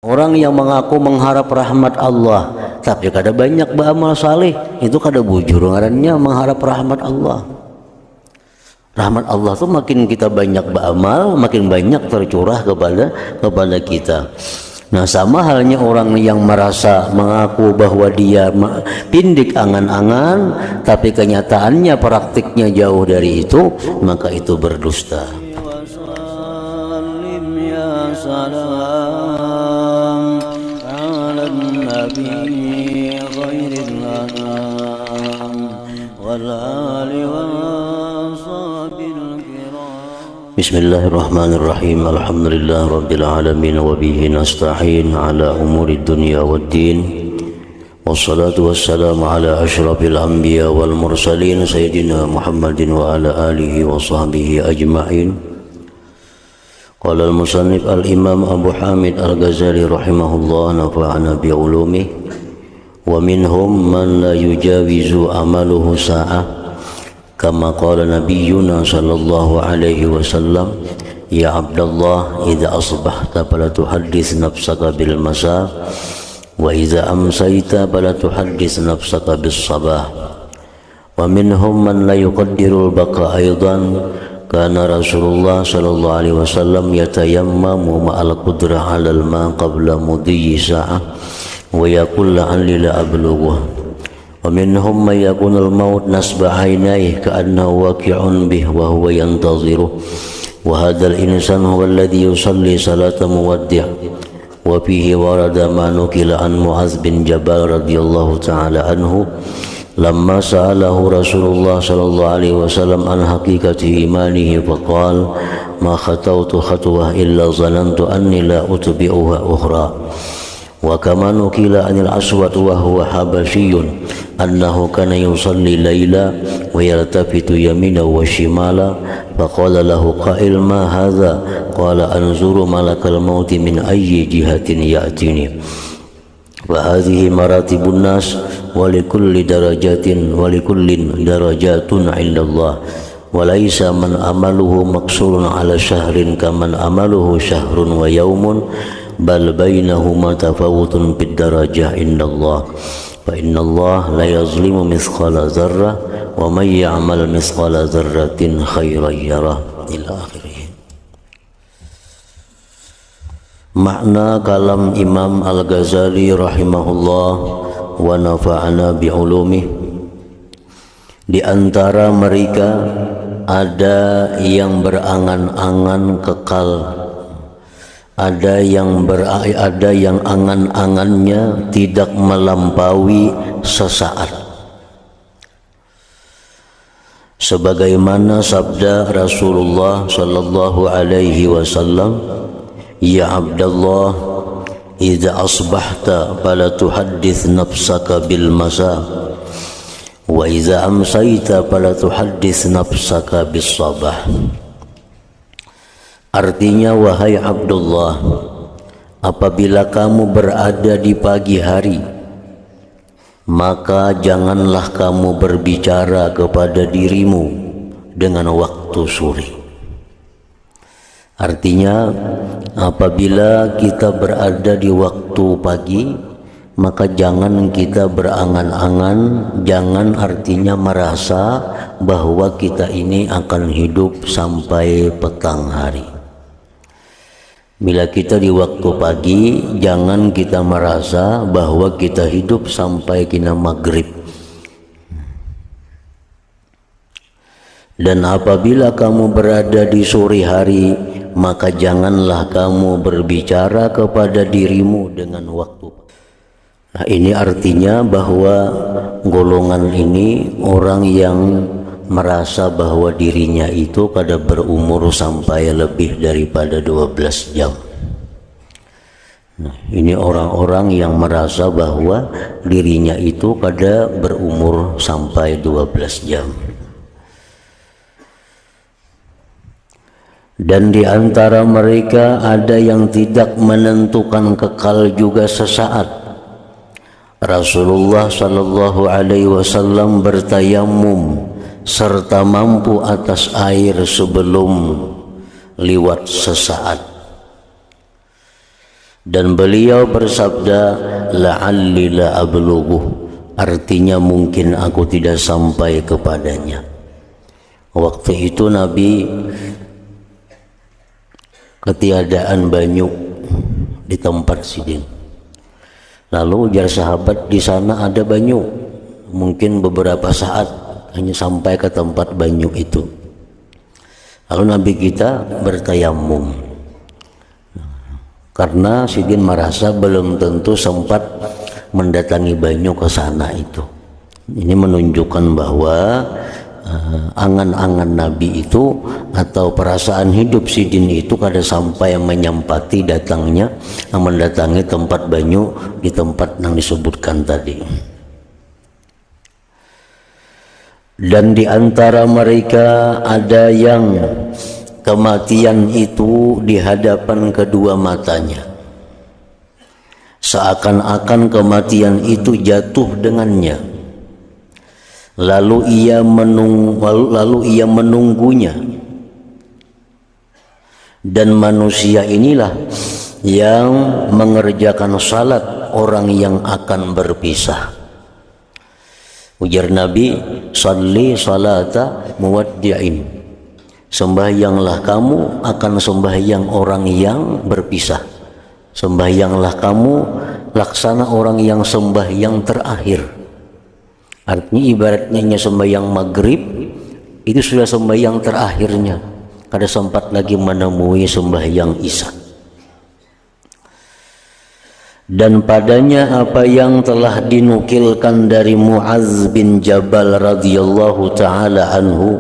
Orang yang mengaku mengharap rahmat Allah tapi kada banyak beramal saleh, itu kada bujur ngarannya mengharap rahmat Allah. Rahmat Allah tuh makin kita banyak beramal, makin banyak tercurah kepada kita. Nah, sama halnya orang yang merasa mengaku bahwa dia pindik angan-angan tapi kenyataannya praktiknya jauh dari itu, maka itu berdusta. Bismillahirrahmanirrahim. Alhamdulillah rabbil alamin wa bihi nasta'in ala umuri dunya waddin. Wassalatu wassalamu ala asyrafil anbiya wal mursalin sayyidina Muhammadin wa ala alihi wa sahbihi ajma'in. Qala al-musannif al-imam Abu Hamid al-Ghazali rahimahullah, nafa'ana bi ulumihi. Wa minhum man la yujawizu amaluhu sa'ah kama qala nabiyyuna sallallahu alaihi wasallam, ya Abdullah idza asbahta fala tuhaddits nafsaka bil masa wa idza amsayta fala tuhaddits nafsaka bis sabah. Wa minhum man la yuqaddirul baqa aidan, kana Rasulullah sallallahu alaihi wasallam yatayammamu ma'al qudrah 'alal ma qabla mudhi sa'ah wa yaqul la'alli la ablughu. Wa minhum man yakunu al-maut nasba 'ainaihi ka'annahu waqi'un bihi wa huwa yantaziru, wa hadzal insan huwa alladhi yusalli salata muwaddi'. Wa fihi warada ma nukila an Mu'adz bin Jabal radhiyallahu ta'ala anhu lamma sa'alahu Rasulullah sallallahu alaihi wasallam an haqiqati imanihi faqala ma khatawtu khatwah illa zanantu anni la utbi'uha ukhra. Wa kama nukila anil Aswad wa huwa habasyiyun annahu kana yusalli laila wa yaltafitu yamina wa shimala faqala lahu qa'il ma hadha qala anzuru malakal mauti min ayyi jihatin ya'tini. Wa hadhihi maratibun nas wa likulli darajatin wa likullin darajatun 'inda Allah wa laisa man amaluhu maqsurun 'ala syahrin kaman amaluhu syahrun wa yaumun bal bainahuma tafawutun bid darajah indallah fa innallaha la yazlimu mithqala dzarrah wa may ya'mal mithqala dzarratin khairan yarah ila akhirih. Makna kalam Imam Al-Ghazali rahimahullah wa nafa'ana bi ulumih, di antara mereka ada yang berangan-angan kekal, ada yang angan-angannya tidak melampaui sesaat, sebagaimana sabda Rasulullah sallallahu alaihi wasallam, ya Abdullah idza asbahta fala tuhaddits nafsaka bil masa wa idza amsayta fala tuhaddits nafsaka bis sabah. Artinya, wahai Abdullah, apabila kamu berada di pagi hari, maka janganlah kamu berbicara kepada dirimu dengan waktu sore. Artinya, apabila kita berada di waktu pagi, maka jangan kita berangan-angan, jangan artinya merasa bahwa kita ini akan hidup sampai petang hari. Bila kita di waktu pagi, jangan kita merasa bahwa kita hidup sampai kina maghrib. Dan apabila kamu berada di sore hari, maka janganlah kamu berbicara kepada dirimu dengan waktu. Nah, ini artinya bahwa golongan ini orang yang merasa bahwa dirinya itu kada berumur sampai lebih daripada 12 jam. Nah, ini orang-orang yang merasa bahwa dirinya itu kada berumur sampai 12 jam. Dan di antara mereka ada yang tidak menentukan kekal juga sesaat. Rasulullah sallallahu alaihi wasallam bertayamum serta mampu atas air sebelum liwat sesaat. Dan beliau bersabda, la'alli la ablughuh, artinya mungkin aku tidak sampai kepadanya. Waktu itu Nabi ketiadaan banyu di tempat sidin. Lalu ujar sahabat, di sana ada banyu. Mungkin beberapa saat hanya sampai ke tempat banyu itu. Lalu Nabi kita bertayamum. Karena sidin merasa belum tentu sempat mendatangi banyu ke sana itu. Ini menunjukkan bahwa angan-angan Nabi itu atau perasaan hidup sidin itu kada sampai menyempati datangnya mendatangi tempat banyu di tempat yang disebutkan tadi. Dan di antara mereka ada yang kematian itu di hadapan kedua matanya, seakan-akan kematian itu jatuh dengannya. Lalu ia menunggunya. Dan manusia inilah yang mengerjakan salat orang yang akan berpisah. Ujar Nabi, salli salata muwaddi'in, sembahyanglah kamu akan sembahyang orang yang berpisah. Sembahyanglah kamu laksana orang yang sembahyang terakhir. Artinya ibaratnya sembahyang maghrib itu sudah sembahyang terakhirnya, kada sempat lagi menemui sembahyang isya. Dan padanya apa yang telah dinukilkan dari Mu'adz bin Jabal radhiyallahu taala anhu,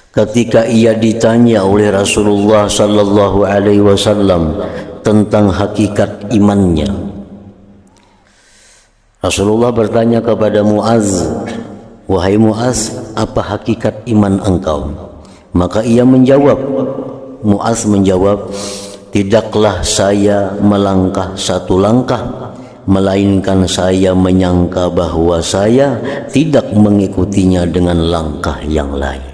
ketika ia ditanya oleh Rasulullah sallallahu alaihi wasallam tentang hakikat imannya. Rasulullah bertanya kepada Mu'adz, wahai Mu'adz, apa hakikat iman engkau? Maka ia menjawab, Mu'adz menjawab, tidaklah saya melangkah satu langkah, melainkan saya menyangka bahwa saya tidak mengikutinya dengan langkah yang lain.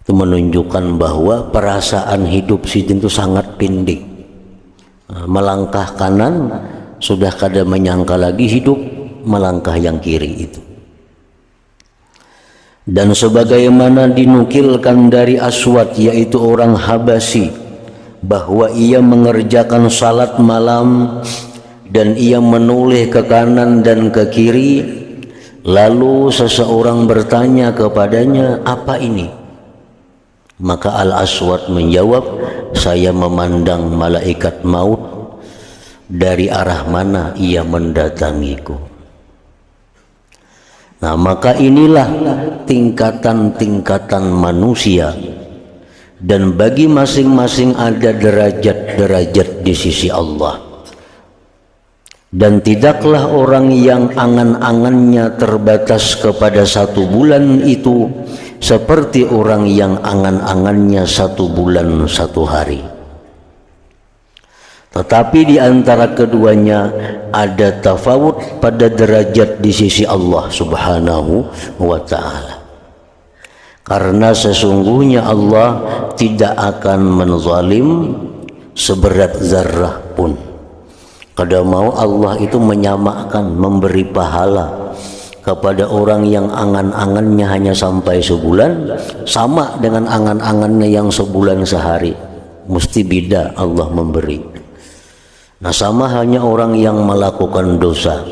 Itu menunjukkan bahwa perasaan hidup sidin itu sangat pendek. Melangkah kanan sudah kada menyangka lagi hidup melangkah yang kiri itu. Dan sebagaimana dinukilkan dari Aswad, yaitu orang Habasyi, bahwa ia mengerjakan salat malam dan ia menoleh ke kanan dan ke kiri. Lalu seseorang bertanya kepadanya, apa ini? Maka Al-Aswad menjawab, saya memandang malaikat maut dari arah mana ia mendatangiku. Nah, maka inilah tingkatan-tingkatan manusia, dan bagi masing-masing ada derajat-derajat di sisi Allah. Dan tidaklah orang yang angan-angannya terbatas kepada 1 bulan itu seperti orang yang angan-angannya 1 bulan 1 hari. Tetapi di antara keduanya ada tafawut pada derajat di sisi Allah Subhanahu wa ta'ala. Karena sesungguhnya Allah tidak akan menzalim seberat zarrah pun. Kada mau Allah itu menyamakan, memberi pahala kepada orang yang angan-angannya hanya sampai sebulan sama dengan angan-angannya yang sebulan sehari. Mesti beda Allah memberi. Nah, sama hanya orang yang melakukan dosa,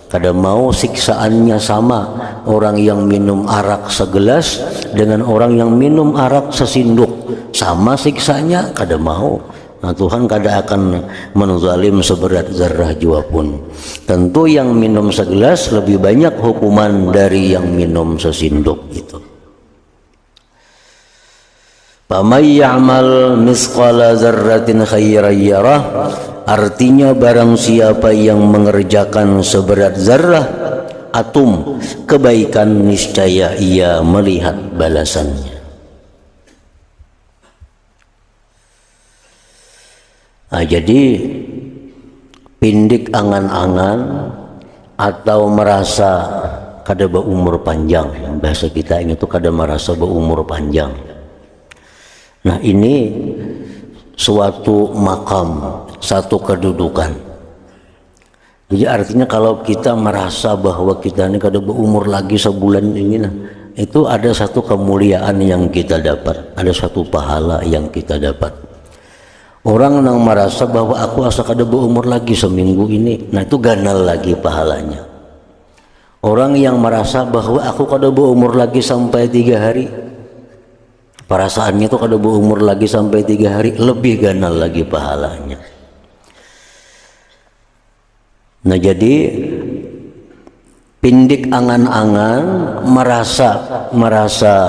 kada mau siksaannya sama orang yang minum arak segelas dengan orang yang minum arak sesinduk, sama siksanya, kada mau. Nah, Tuhan kada akan menzalim seberat zarrah jua pun. Tentu yang minum segelas lebih banyak hukuman dari yang minum sesinduk itu. Faman ya'mal misqala dzarratin khairan yarah, artinya barang siapa yang mengerjakan seberat zarrah atom kebaikan, niscaya ia melihat balasannya. Nah, jadi pindik angan-angan atau merasa kada berumur panjang, bahasa kita ini tuh kada merasa berumur panjang. Nah, ini suatu makam, satu kedudukan. Jadi artinya kalau kita merasa bahwa kita ini kada berumur lagi sebulan ini, nah, itu ada satu kemuliaan yang kita dapat, ada satu pahala yang kita dapat. Orang yang merasa bahwa aku asa kada berumur lagi seminggu ini, nah itu ganal lagi pahalanya. Orang yang merasa bahwa aku kada berumur lagi sampai 3 hari, perasaannya itu kada berumur lagi sampai 3 hari, lebih ganal lagi pahalanya. Nah, jadi pindik angan-angan merasa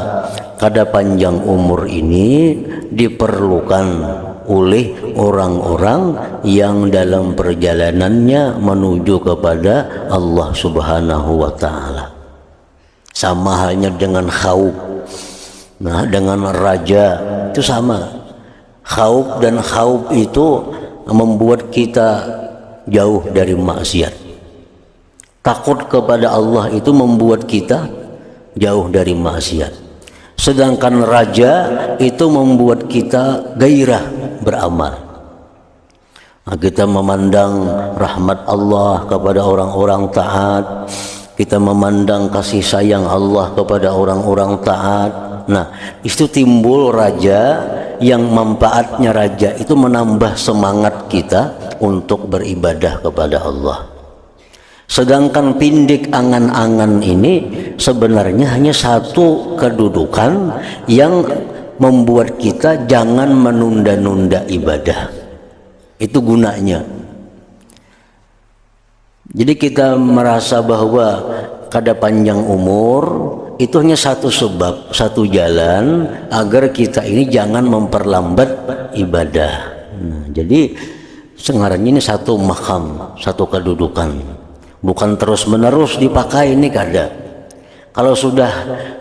kada panjang umur ini diperlukan oleh orang-orang yang dalam perjalanannya menuju kepada Allah Subhanahu wa Ta'ala. Sama halnya dengan khauf. Nah, dengan raja itu sama. Khauf dan khauf itu membuat kita jauh dari maksiat. Takut kepada Allah itu membuat kita jauh dari maksiat. Sedangkan raja itu membuat kita gairah beramal. Nah, kita memandang rahmat Allah kepada orang-orang taat, kita memandang kasih sayang Allah kepada orang-orang taat. Nah, itu timbul raja yang manfaatnya raja itu menambah semangat kita untuk beribadah kepada Allah. Sedangkan pindik angan-angan ini sebenarnya hanya satu kedudukan yang membuat kita jangan menunda-nunda ibadah. Itu gunanya. Jadi kita merasa bahwa kada panjang umur itu hanya satu sebab, satu jalan agar kita ini jangan memperlambat ibadah. Nah, jadi sengarannya ini satu makam, satu kedudukan. Bukan terus-menerus dipakai, ini kada. Kalau sudah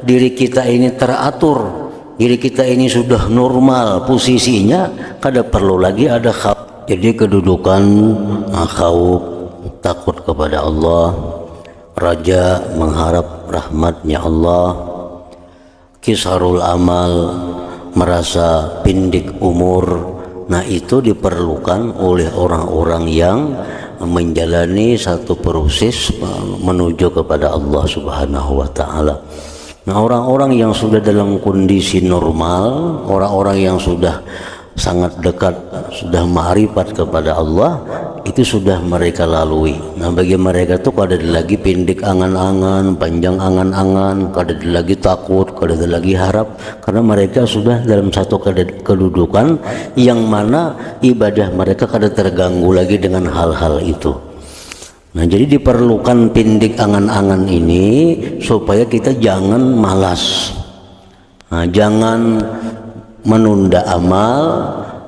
diri kita ini teratur, diri kita ini sudah normal posisinya, kada perlu lagi ada khauf. Jadi kedudukan khauf, takut kepada Allah, raja mengharap rahmatnya Allah, kisarul amal, merasa pindik umur. Nah, itu diperlukan oleh orang-orang yang menjalani satu proses menuju kepada Allah Subhanahu wa Ta'ala. Nah, orang-orang yang sudah dalam kondisi normal, orang-orang yang sudah sangat dekat, sudah ma'rifat kepada Allah, itu sudah mereka lalui. Nah, bagi mereka tuh kada ada lagi pindik angan-angan, panjang angan-angan, kada ada lagi takut, kada ada lagi harap, karena mereka sudah dalam satu kedudukan yang mana ibadah mereka kada terganggu lagi dengan hal-hal itu. Nah, jadi diperlukan pindik angan-angan ini supaya kita jangan malas. Nah, jangan menunda amal,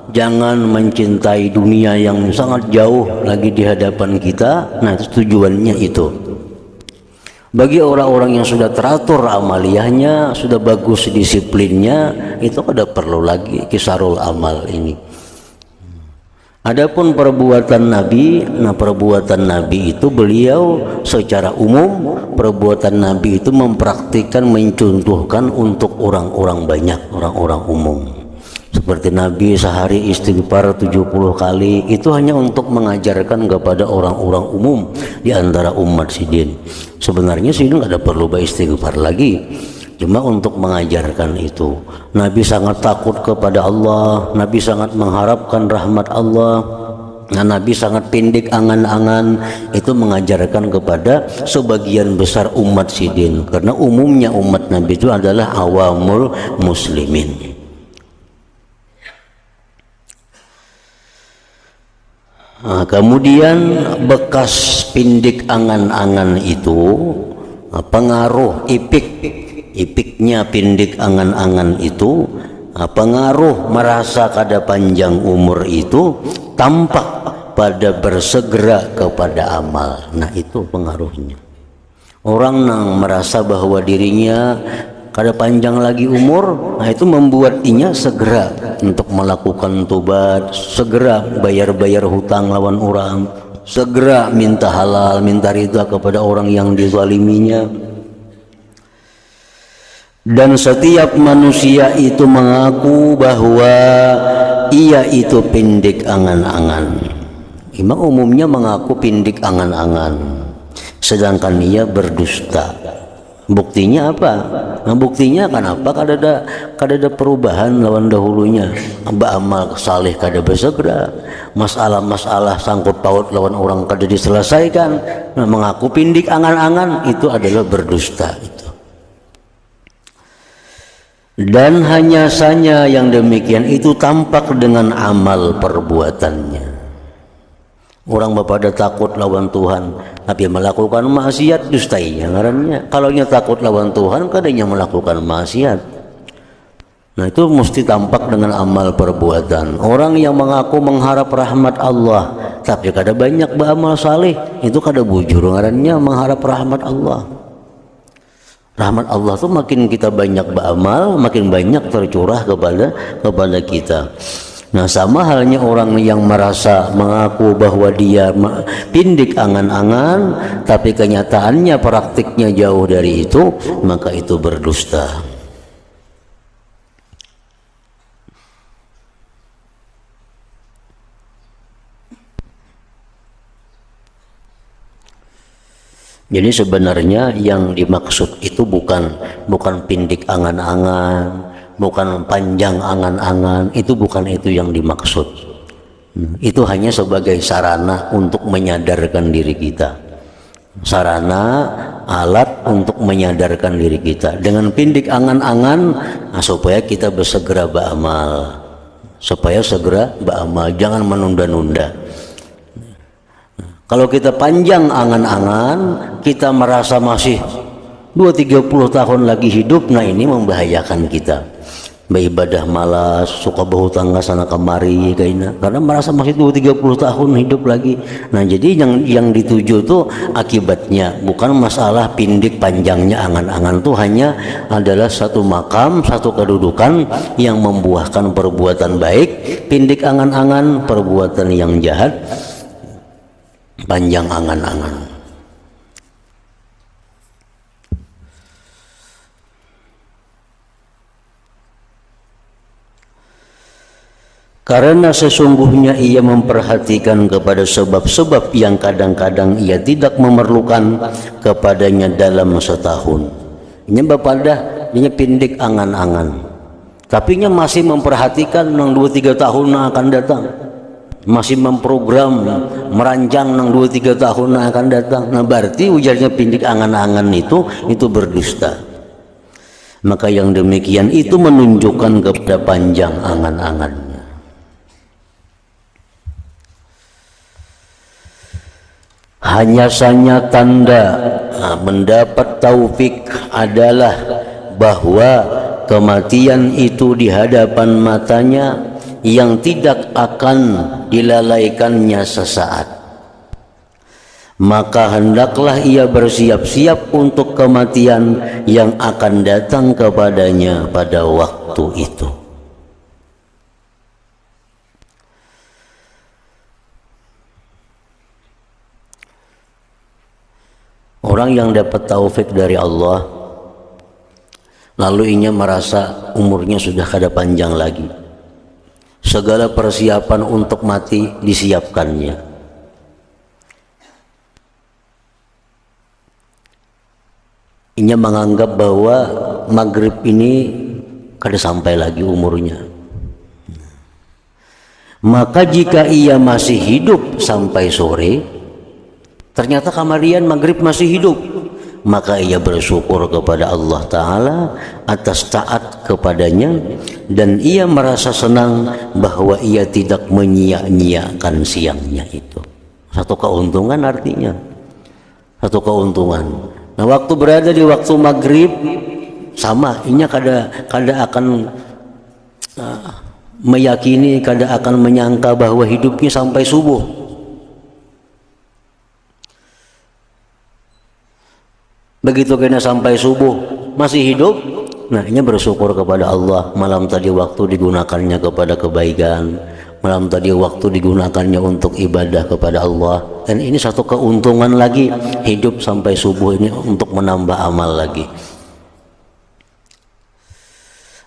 jangan mencintai dunia yang sangat jauh lagi di hadapan kita. Nah, itu tujuannya itu. Bagi orang-orang yang sudah teratur amaliyahnya, sudah bagus disiplinnya, itu kada perlu lagi kisarul amal ini. Adapun perbuatan Nabi, nah perbuatan Nabi itu beliau secara umum, perbuatan Nabi itu mempraktikkan, mencontohkan untuk orang-orang banyak, orang-orang umum. Seperti Nabi sehari istighfar 70 kali, itu hanya untuk mengajarkan kepada orang-orang umum di antara umat sidin. Sebenarnya sidin nggak ada perlu beristighfar lagi, cuma untuk mengajarkan itu. Nabi sangat takut kepada Allah, Nabi sangat mengharapkan rahmat Allah. Nah, Nabi sangat pindik angan-angan, itu mengajarkan kepada sebagian besar umat sidin, karena umumnya umat Nabi itu adalah awamul muslimin. Nah, kemudian bekas pindik angan-angan itu, pengaruh ipiknya pindik angan-angan itu, pengaruh merasa kada panjang umur itu tampak pada bersegera kepada amal. Nah, itu pengaruhnya. Orang yang merasa bahwa dirinya kada panjang lagi umur, nah itu membuat inya segera untuk melakukan tobat, segera bayar-bayar hutang lawan orang, segera minta halal, minta ridha kepada orang yang dizaliminya. Dan setiap manusia itu mengaku bahwa ia itu pindik angan-angan. Memang umumnya mengaku pindik angan-angan, sedangkan ia berdusta. Buktinya apa? Nah, buktinya kenapa kada perubahan lawan dahulunya. Amal saleh kada bersegera, masalah-masalah sangkut paut lawan orang kada diselesaikan. Nah, mengaku pindik angan-angan itu adalah berdusta itu. Dan hanya saja yang demikian itu tampak dengan amal perbuatannya. Orang pada takut lawan Tuhan, tapi melakukan maksiat, dustainya ngarannya. Kalau nya takut lawan Tuhan, kadanya melakukan maksiat. Nah, itu mesti tampak dengan amal perbuatan. Orang yang mengaku mengharap rahmat Allah, tapi kada banyak beramal saleh, itu kada bujur ngarannya mengharap rahmat Allah. Rahmat Allah tuh makin kita banyak beramal, makin banyak tercurah kepada kita. Nah, sama halnya orang yang merasa mengaku bahwa dia pindik angan-angan, tapi kenyataannya praktiknya jauh dari itu, maka itu berdusta. Jadi sebenarnya yang dimaksud itu bukan pindik angan-angan, bukan panjang angan-angan, itu bukan itu yang dimaksud. Itu hanya sebagai sarana untuk menyadarkan diri kita, sarana alat untuk menyadarkan diri kita. Dengan pindik angan-angan, nah, supaya kita bersegera beramal, jangan menunda-nunda. Kalau kita panjang angan-angan, kita merasa masih 20-30 tahun lagi hidup, nah ini membahayakan kita. Beribadah malas, suka berhutang sana kemari, karena merasa masih 20-30 tahun hidup lagi. Nah, jadi yang dituju tuh akibatnya, bukan masalah pindik panjangnya angan-angan, tuh hanya adalah satu makam, satu kedudukan yang membuahkan perbuatan baik. Pindik angan-angan, perbuatan yang jahat, panjang angan-angan. Karena sesungguhnya ia memperhatikan kepada sebab-sebab yang kadang-kadang ia tidak memerlukan kepadanya dalam setahun. Ini bapadah, ini pindik angan-angan. Tapi nya masih memperhatikan nang 2-3 tahun yang akan datang. Masih memprogram, merancang nang 2-3 tahun yang akan datang. Nah, berarti ujarnya pindik angan-angan itu berdusta. Maka yang demikian itu menunjukkan kepada panjang angan-angan. Hanya saja tanda mendapat taufik adalah bahwa kematian itu di hadapan matanya yang tidak akan dilalaikannya sesaat. Maka hendaklah ia bersiap-siap untuk kematian yang akan datang kepadanya pada waktu itu. Orang yang dapat taufik dari Allah, lalu ia merasa umurnya sudah kada panjang lagi, segala persiapan untuk mati disiapkannya. Ia menganggap bahwa maghrib ini kada sampai lagi umurnya. Maka jika ia masih hidup sampai sore, ternyata kamarian maghrib masih hidup, maka ia bersyukur kepada Allah Ta'ala atas taat kepadanya, dan ia merasa senang bahwa ia tidak menyia-nyiakan siangnya itu. Satu keuntungan artinya, satu keuntungan. Nah, waktu berada di waktu maghrib sama, inya kada akan meyakini, kada akan menyangka bahwa hidupnya sampai subuh. Begitu kena sampai subuh masih hidup, nah ini bersyukur kepada Allah. Malam tadi waktu digunakannya kepada kebaikan, malam tadi waktu digunakannya untuk ibadah kepada Allah. Dan ini satu keuntungan lagi, hidup sampai subuh ini untuk menambah amal lagi.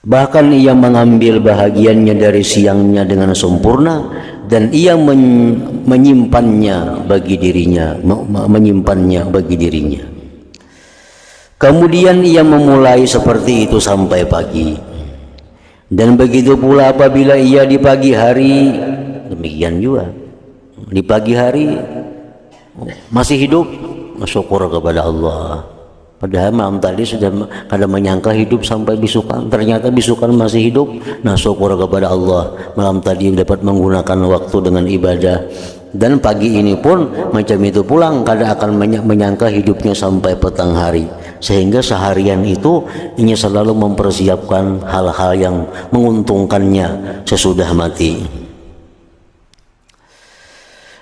Bahkan ia mengambil bahagiannya dari siangnya dengan sempurna, dan ia menyimpannya bagi dirinya. Kemudian ia memulai seperti itu sampai pagi. Dan begitu pula apabila ia di pagi hari, demikian juga. Di pagi hari masih hidup, syukur kepada Allah. Padahal malam tadi sudah kada menyangka hidup sampai bisukan, ternyata bisukan masih hidup. Nah, syukur kepada Allah, malam tadi dapat menggunakan waktu dengan ibadah. Dan pagi ini pun macam itu pulang, kada akan menyangka hidupnya sampai petang hari. Sehingga seharian itu ini selalu mempersiapkan hal-hal yang menguntungkannya sesudah mati.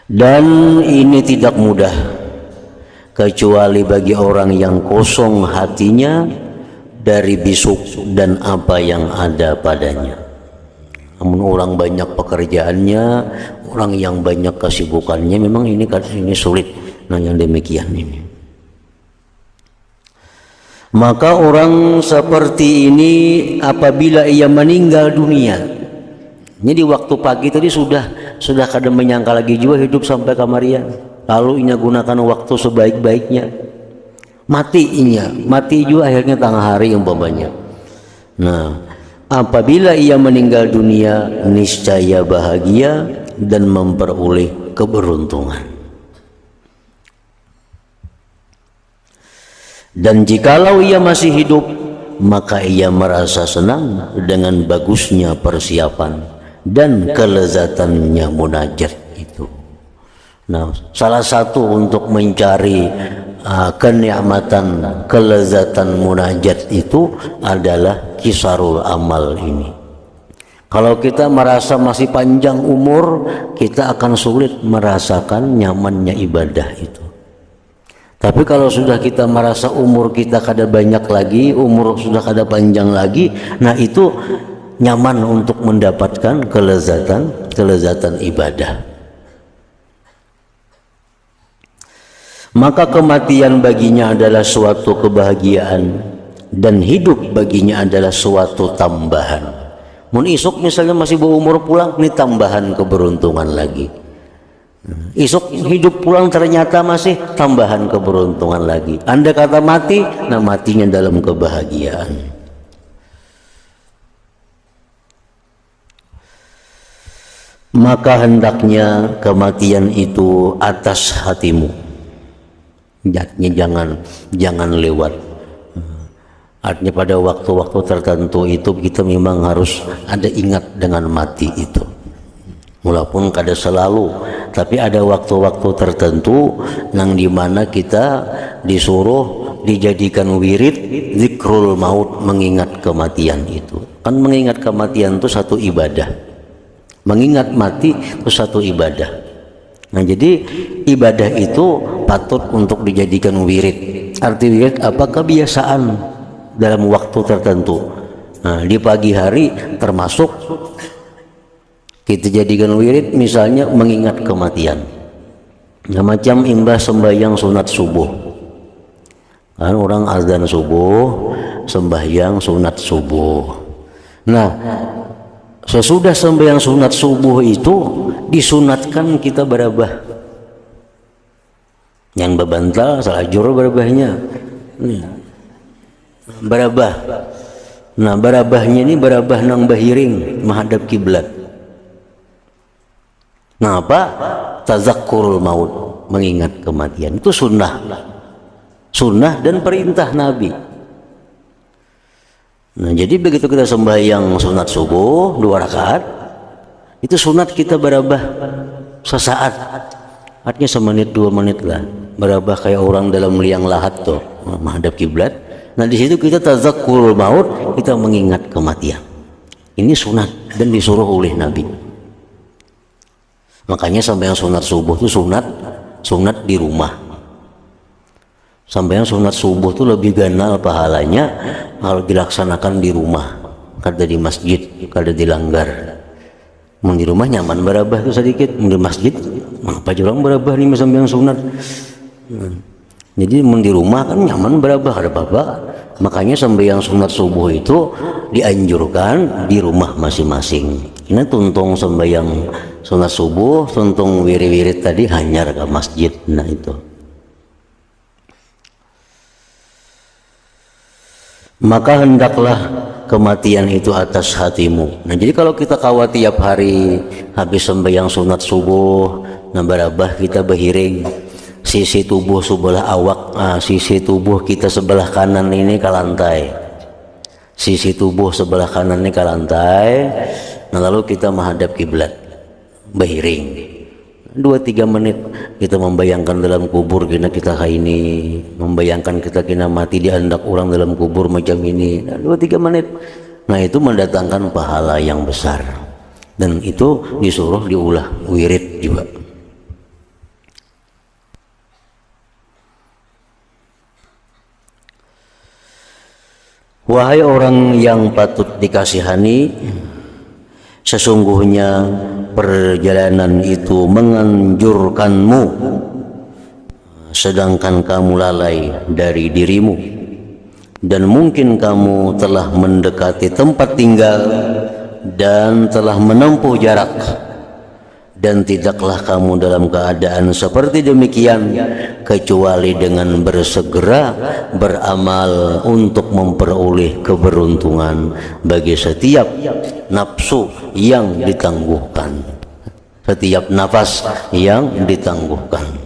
Dan ini tidak mudah, kecuali bagi orang yang kosong hatinya dari bisuk dan apa yang ada padanya. Namun orang banyak pekerjaannya, orang yang banyak kesibukannya, memang ini sulit. Nah, yang demikian ini. Maka orang seperti ini apabila ia meninggal dunia, ini di waktu pagi tadi sudah kada menyangka lagi juga hidup sampai kamarian. Lalu ia gunakan waktu sebaik-baiknya. Mati juga akhirnya tengah hari umpamanya. Nah, apabila ia meninggal dunia, niscaya bahagia dan memperoleh keberuntungan. Dan jikalau ia masih hidup, maka ia merasa senang dengan bagusnya persiapan dan kelezatannya munajat itu. Nah, salah satu untuk mencari kenikmatan, kelezatan munajat itu adalah kisarul amal ini. Kalau kita merasa masih panjang umur, kita akan sulit merasakan nyamannya ibadah itu. Tapi kalau sudah kita merasa umur kita kada banyak lagi, umur sudah kada panjang lagi, nah itu nyaman untuk mendapatkan kelezatan ibadah. Maka kematian baginya adalah suatu kebahagiaan, dan hidup baginya adalah suatu tambahan. Mun isuk misalnya masih berumur pulang, ini tambahan keberuntungan lagi. Isuk hidup pulang ternyata masih tambahan keberuntungan lagi. Anda kata mati, nah matinya dalam kebahagiaan. Maka hendaknya kematian itu atas hatimu. Jangan lewat. Artinya pada waktu-waktu tertentu itu kita memang harus ada ingat dengan mati itu. Walaupun kada selalu, tapi ada waktu-waktu tertentu yang dimana kita disuruh dijadikan wirid zikrul maut, mengingat kematian itu. Kan mengingat kematian itu satu ibadah, mengingat mati itu satu ibadah. Nah, jadi ibadah itu patut untuk dijadikan wirid. Arti wirid apa? Kebiasaan dalam waktu tertentu. Nah, di pagi hari termasuk kita jadikan wirid, misalnya mengingat kematian. Nah, macam imbah sembahyang sunat subuh, kan orang azan subuh, sembahyang sunat subuh. Nah, sesudah sembahyang sunat subuh itu disunatkan kita berabah. Yang bebantal salajur berabahnya, berabah. Nah, berabahnya ini berabah nang bahiring menghadap kiblat. Nah, apa? Tazakkurul maut, mengingat kematian. Itu sunnah dan perintah Nabi. Nah, jadi begitu kita sembahyang sunat subuh 2 rakaat, itu sunat kita berabah sesaat. Artinya semenit 2 menit lah, berabah kayak orang dalam liang lahat tuh menghadap kiblat. Nah, di situ kita tazakkurul maut, kita mengingat kematian. Ini sunat dan disuruh oleh Nabi. Makanya sampai yang sunat subuh itu sunat di rumah. Sampai yang sunat subuh itu lebih ganal pahalanya kalau dilaksanakan di rumah, kada di masjid, kada dilanggar. Mau di rumah nyaman berabah itu sedikit, mau di masjid apa orang berabah nih sampai yang sunat. Jadi mau di rumah kan nyaman berabah, ada apa-apa. Makanya sembahyang sunat subuh itu dianjurkan di rumah masing-masing. Ini tuntung sembahyang sunat subuh, tuntung wirid-wirid tadi hanyar ke masjid. Nah itu. Maka hendaklah kematian itu atas hatimu. Nah jadi kalau kita kawat tiap hari habis sembahyang sunat subuh, nabarabah kita berhiring, sisi tubuh sebelah awak, sisi tubuh kita sebelah kanan ini ke lantai, sisi tubuh sebelah kanan ini ke lantai. Nah lalu kita menghadap kiblat, berhiring 2-3 menit kita membayangkan dalam kubur kita kayak ini, membayangkan kita kena mati di handak orang dalam kubur macam ini. Nah, 2-3 menit. Nah itu mendatangkan pahala yang besar, dan itu disuruh diulah wirid juga. Wahai orang yang patut dikasihani, sesungguhnya perjalanan itu menganjurkanmu, sedangkan kamu lalai dari dirimu, dan mungkin kamu telah mendekati tempat tinggal dan telah menempuh jarak, dan tidaklah kamu dalam keadaan seperti demikian kecuali dengan bersegera beramal untuk memperoleh keberuntungan bagi setiap nafsu yang ditangguhkan, setiap nafas yang ditangguhkan,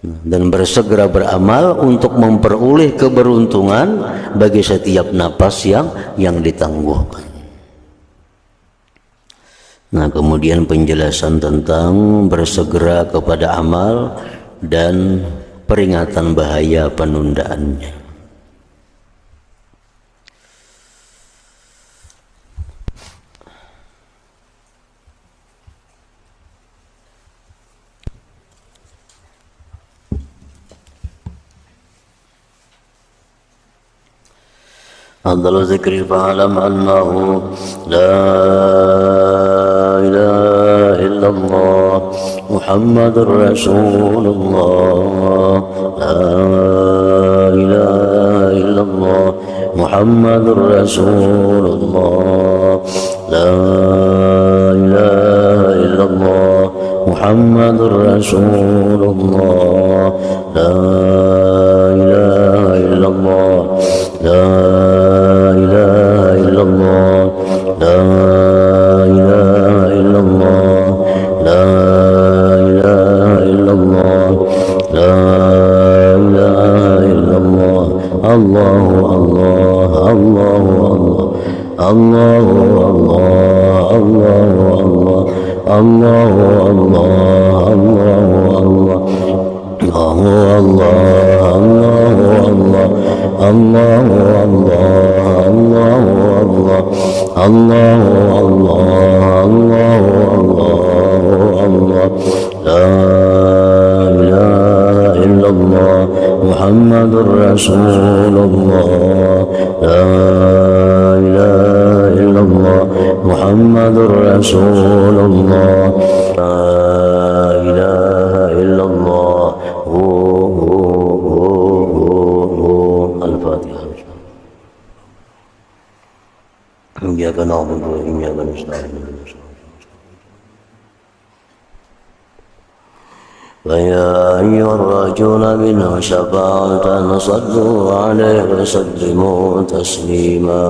dan bersegera beramal untuk memperoleh keberuntungan bagi setiap nafas yang ditangguhkan. Nah kemudian penjelasan tentang bersegera kepada amal dan peringatan bahaya penundaannya. Afdalul zikri fa'alam annahu la ilaha illallah Muhammadur Rasulullah, la ilaha illallah Muhammadur Rasulullah, la ilaha illallah Muhammadur Rasulullah, la ilaha illallah, la ilaha illallah, la ilaha illallah, la ilaha illallah, la ilaha illallah, Allahu Allah, Allahu Allah, Allahu Allah, Allahu Allah, Allahu Allah, Allahu Allah, Allahu Allah, Allahu Allah, Allahu Allah, Allahu Allah, la ilaha illallah Muhammadur Rasulullah, la ilaha illallah Muhammadur Rasulullah, la ilaha illallah. Al-Fatihah. إياك نعبد وإياك نستعين. فيا أيها الراجون منه شفاعة صلوا عليه وسلموا تسليما.